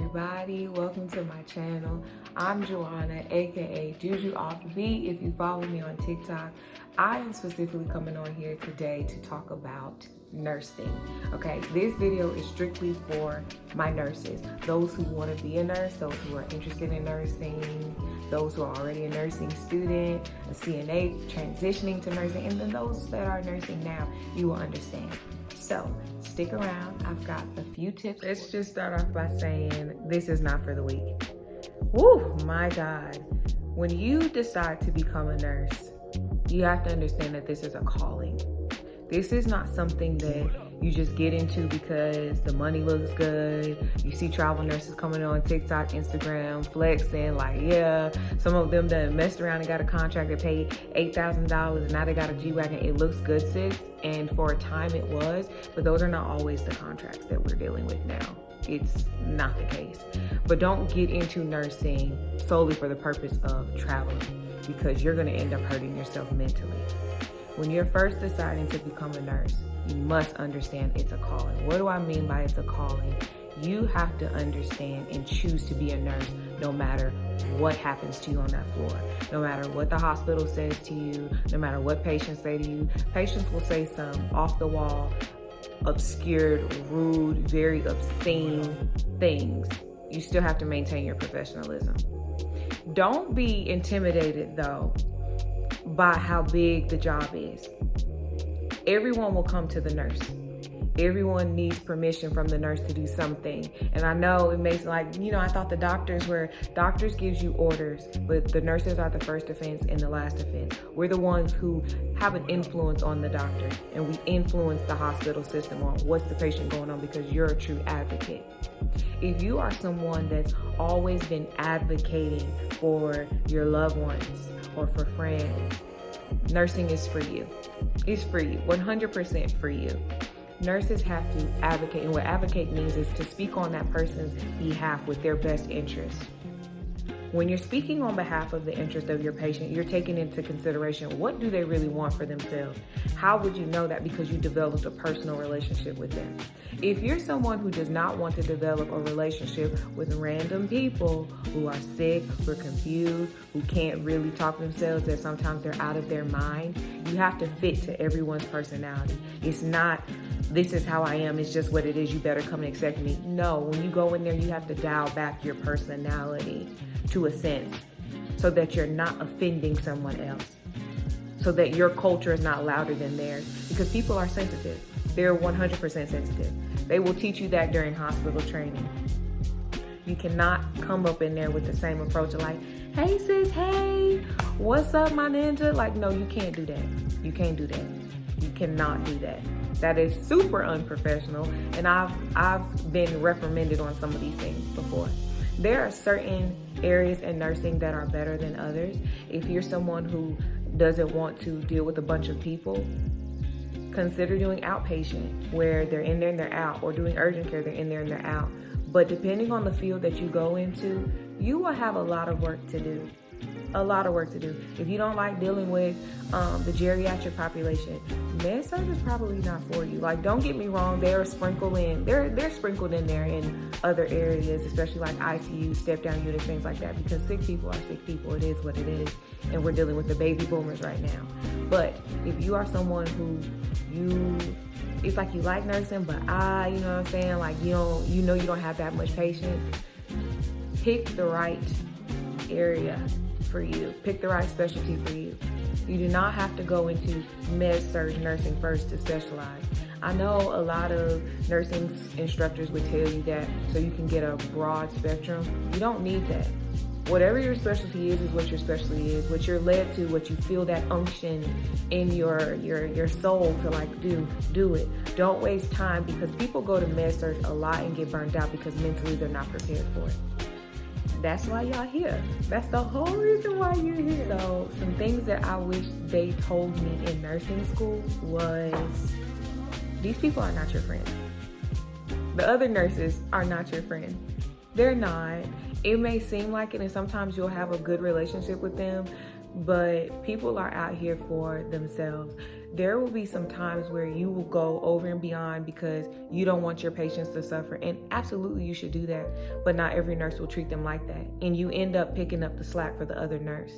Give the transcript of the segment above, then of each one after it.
everybody, welcome to my channel. I'm Joanna, aka Juju Off the Beat. If you follow me on TikTok, I am specifically coming on here today to talk about nursing. Okay, this video is strictly for my nurses, those who want to be a nurse, those who are interested in nursing, those who are already a nursing student, a CNA transitioning to nursing, and then those that are nursing now. You will understand. So stick around, I've got a few tips. Let's just start off by saying this is not for the weak. Woo, my God. When you decide to become a nurse, you have to understand that this is a calling. This is not something that you just get into because the money looks good. You see travel nurses coming on TikTok, Instagram, flexing like, yeah, some of them that messed around and got a contract that paid $8,000 and now they got a G-Wagon. It looks good, sis, and for a time it was, but those are not always the contracts that we're dealing with now. It's not the case. But don't get into nursing solely for the purpose of traveling, because you're gonna end up hurting yourself mentally. When you're first deciding to become a nurse, you must understand it's a calling. What do I mean by it's a calling? You have to understand and choose to be a nurse no matter what happens to you on that floor. No matter what the hospital says to you, no matter what patients say to you. Patients will say some off the wall, obscured, rude, very obscene things. You still have to maintain your professionalism. Don't be intimidated though by how big the job is. Everyone will come to the nurse. Everyone needs permission from the nurse to do something. And I know it makes like, I thought the doctors gives you orders, but the nurses are the first offense and the last offense. We're the ones who have an influence on the doctor, and we influence the hospital system on what's the patient going on, because you're a true advocate. If you are someone that's always been advocating for your loved ones or for friends, nursing is for you. It's for you, 100% for you. Nurses have to advocate, and what advocate means is to speak on that person's behalf with their best interest. When you're speaking on behalf of the interest of your patient, you're taking into consideration what do they really want for themselves. How would you know that? Because you developed a personal relationship with them. If you're someone who does not want to develop a relationship with random people who are sick, who are confused, who can't really talk themselves, that sometimes they're out of their mind, you have to fit to everyone's personality. It's not, this is how I am, it's just what it is, you better come and accept me. No, when you go in there, you have to dial back your personality to a sense, so that you're not offending someone else, so that your culture is not louder than theirs, because people are sensitive. They're 100% sensitive. They will teach you that during hospital training. You cannot come up in there with the same approach of like, hey sis, hey, what's up my ninja? Like, no, you can't do that. You can't do that. You cannot do that. That is super unprofessional, and I've been reprimanded on some of these things before. There are certain areas in nursing that are better than others. If you're someone who doesn't want to deal with a bunch of people, consider doing outpatient, where they're in there and they're out, or doing urgent care, they're in there and they're out. But depending on the field that you go into, you will have a lot of work to do. A lot of work to do. If you don't like dealing with the geriatric population, med-surg is probably not for you. Like, don't get me wrong, they're sprinkled in there in other areas, especially like ICU, step-down units, things like that, because sick people are sick people. It is what it is, and we're dealing with the baby boomers right now. But if you are someone who it's like you like nursing, but you know what I'm saying, like you don't have that much patience, pick the right area for you. Pick the right specialty for you. You do not have to go into med-surg nursing first to specialize. I know a lot of nursing instructors would tell you that so you can get a broad spectrum. You don't need that. Whatever your specialty is what your specialty is. What you're led to, what you feel that unction in your soul to like do it. Don't waste time, because people go to med-surg a lot and get burned out because mentally they're not prepared for it. That's why y'all here. That's the whole reason why you're here. So some things that I wish they told me in nursing school was, these people are not your friend. The other nurses are not your friend. They're not. It may seem like it, and sometimes you'll have a good relationship with them, but people are out here for themselves. there will be some times where you will go over and beyond because you don't want your patients to suffer. And absolutely you should do that, but not every nurse will treat them like that. And you end up picking up the slack for the other nurse.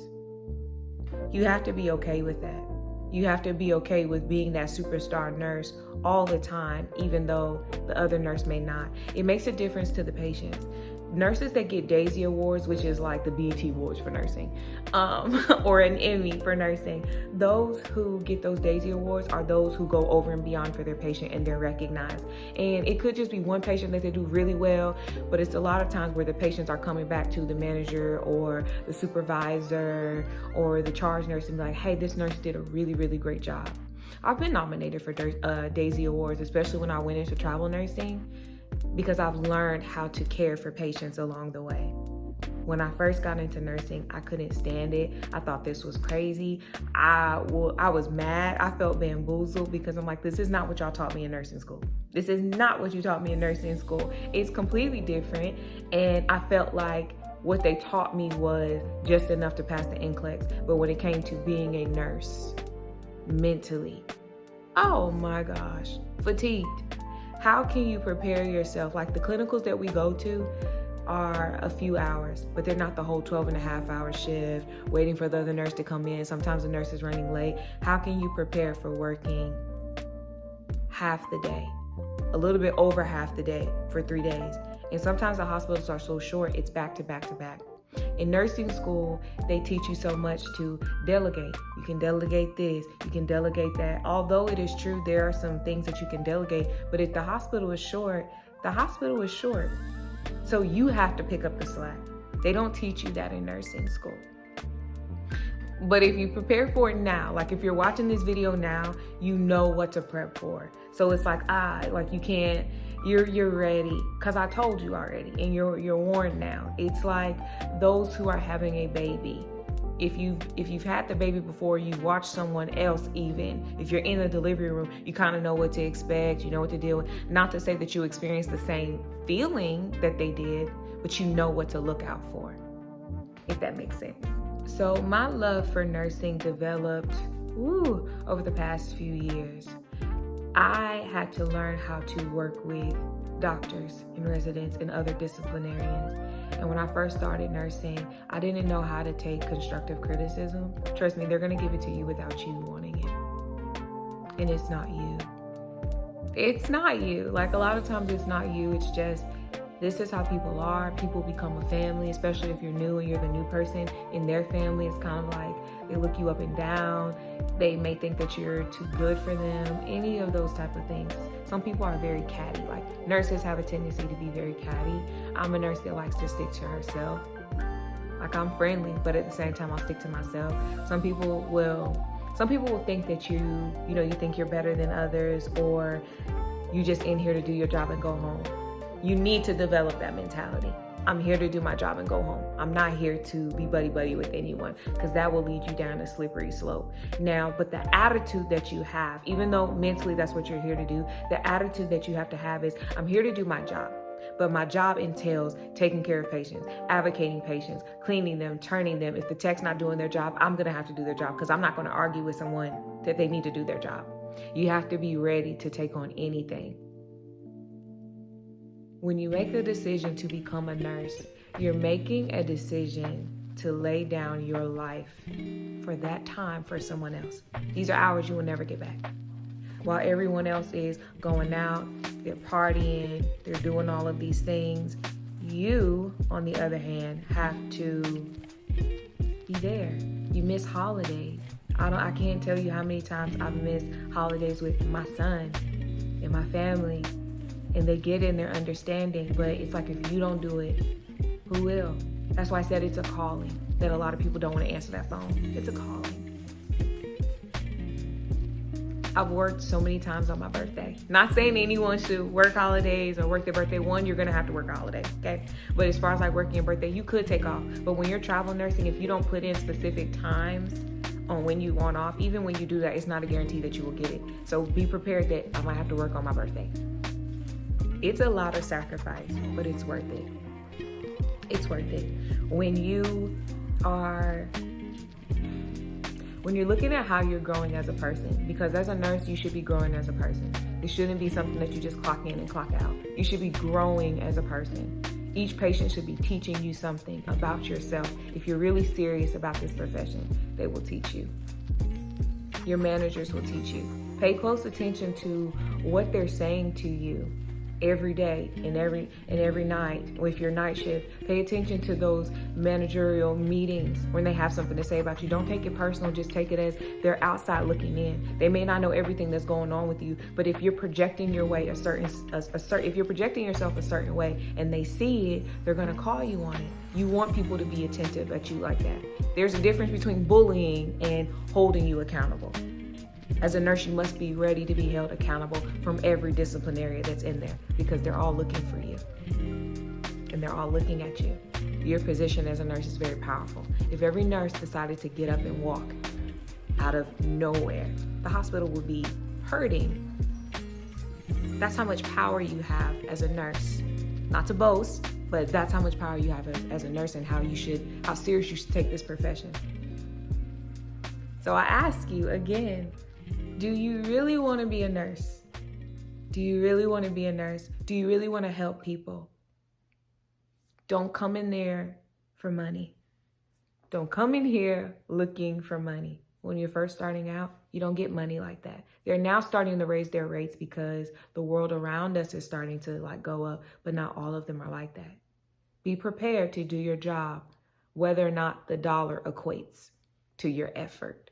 You have to be okay with that. You have to be okay with being that superstar nurse all the time, even though the other nurse may not. It makes a difference to the patients. Nurses that get Daisy Awards, which is like the BET Awards for nursing, or an Emmy for nursing, those who get those Daisy Awards are those who go over and beyond for their patient and they're recognized. And it could just be one patient that they do really well, but it's a lot of times where the patients are coming back to the manager or the supervisor or the charge nurse and be like, hey, this nurse did a really, really great job. I've been nominated for Daisy Awards, especially when I went into travel nursing, because I've learned how to care for patients along the way. When I first got into nursing, I couldn't stand it. I thought this was crazy. I was mad. I felt bamboozled because I'm like, this is not what y'all taught me in nursing school. This is not what you taught me in nursing school. It's completely different. And I felt like what they taught me was just enough to pass the NCLEX. But when it came to being a nurse, mentally, oh my gosh, fatigued. How can you prepare yourself? Like the clinicals that we go to are a few hours, but they're not the whole 12.5-hour shift, waiting for the other nurse to come in. Sometimes the nurse is running late. How can you prepare for working half the day, a little bit over half the day for 3 days? And sometimes the hospitals are so short, it's back to back to back. In nursing school, they teach you so much to delegate. You can delegate this, you can delegate that. Although it is true, there are some things that you can delegate, but if the hospital is short, the hospital is short. So you have to pick up the slack. They don't teach you that in nursing school. But if you prepare for it now, like if you're watching this video now, you know what to prep for. So it's like, you can't, you're ready, because I told you already, and you're warned now. It's like those who are having a baby. If you've had the baby before, you watch someone else, even if you're in the delivery room, you kind of know what to expect, you know what to deal with. Not to say that you experience the same feeling that they did, but you know what to look out for, if that makes sense. So my love for nursing developed over the past few years. I had to learn how to work with doctors and residents and other disciplinarians. And when I first started nursing, I didn't know how to take constructive criticism. Trust me, they're gonna give it to you without you wanting it. And it's not you. It's not you. Like a lot of times it's not you, it's just, this is how people are. People become a family, especially if you're new and you're the new person in their family. It's kind of like they look you up and down. They may think that you're too good for them, any of those type of things. Some people are very catty. Like nurses have a tendency to be very catty. I'm a nurse that likes to stick to herself. Like I'm friendly, but at the same time, I'll stick to myself. Some people will think that you think you're better than others, or you just in here to do your job and go home. You need to develop that mentality. I'm here to do my job and go home. I'm not here to be buddy-buddy with anyone, because that will lead you down a slippery slope. Now, but the attitude that you have, even though mentally that's what you're here to do, the attitude that you have to have is, I'm here to do my job. But my job entails taking care of patients, advocating patients, cleaning them, turning them. If the tech's not doing their job, I'm gonna have to do their job, because I'm not gonna argue with someone that they need to do their job. You have to be ready to take on anything. When you make the decision to become a nurse, you're making a decision to lay down your life for that time for someone else. These are hours you will never get back. While everyone else is going out, they're partying, they're doing all of these things, you, on the other hand, have to be there. You miss holidays. I can't tell you how many times I've missed holidays with my son and my family. And they get in their understanding, but it's like, if you don't do it, who will? That's why I said it's a calling, that a lot of people don't want to answer that phone. It's a calling. I've worked so many times on my birthday. Not saying anyone should work holidays or work their birthday. One, you're gonna have to work a holiday, okay? But as far as like working your birthday, you could take off. But when you're travel nursing, if you don't put in specific times on when you want off, even when you do that, it's not a guarantee that you will get it. So be prepared that I might have to work on my birthday. It's a lot of sacrifice, but it's worth it. It's worth it. When you When you're looking at how you're growing as a person, because as a nurse, you should be growing as a person. It shouldn't be something that you just clock in and clock out. You should be growing as a person. Each patient should be teaching you something about yourself. If you're really serious about this profession, they will teach you. Your managers will teach you. Pay close attention to what they're saying to you every day and every night. With your night shift, pay attention to those managerial meetings when they have something to say about you. Don't take it personal. Just take it as they're outside looking in. They may not know everything that's going on with you, but if you're projecting your way if you're projecting yourself a certain way and they see it, they're going to call you on it. You want people to be attentive at you like that. There's a difference between bullying and holding you accountable. As a nurse, you must be ready to be held accountable from every disciplinary that's in there, because they're all looking for you and they're all looking at you. Your position as a nurse is very powerful. If every nurse decided to get up and walk out of nowhere, the hospital would be hurting. That's how much power you have as a nurse. Not to boast, but that's how much power you have as a nurse and how serious you should take this profession. So I ask you again, do you really want to be a nurse? Do you really want to be a nurse? Do you really want to help people? Don't come in there for money. Don't come in here looking for money. When you're first starting out, you don't get money like that. They're now starting to raise their rates because the world around us is starting to go up, but not all of them are like that. Be prepared to do your job, whether or not the dollar equates to your effort.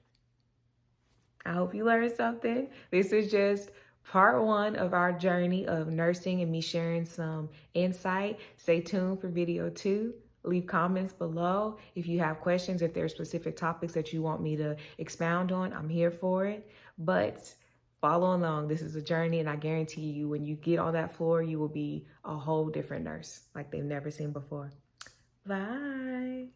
I hope you learned something. This is just part 1 of our journey of nursing and me sharing some insight. Stay tuned for video 2. Leave comments below if you have questions, if there are specific topics that you want me to expound on. I'm here for it. But follow along. This is a journey, and I guarantee you, when you get on that floor, you will be a whole different nurse like they've never seen before. Bye.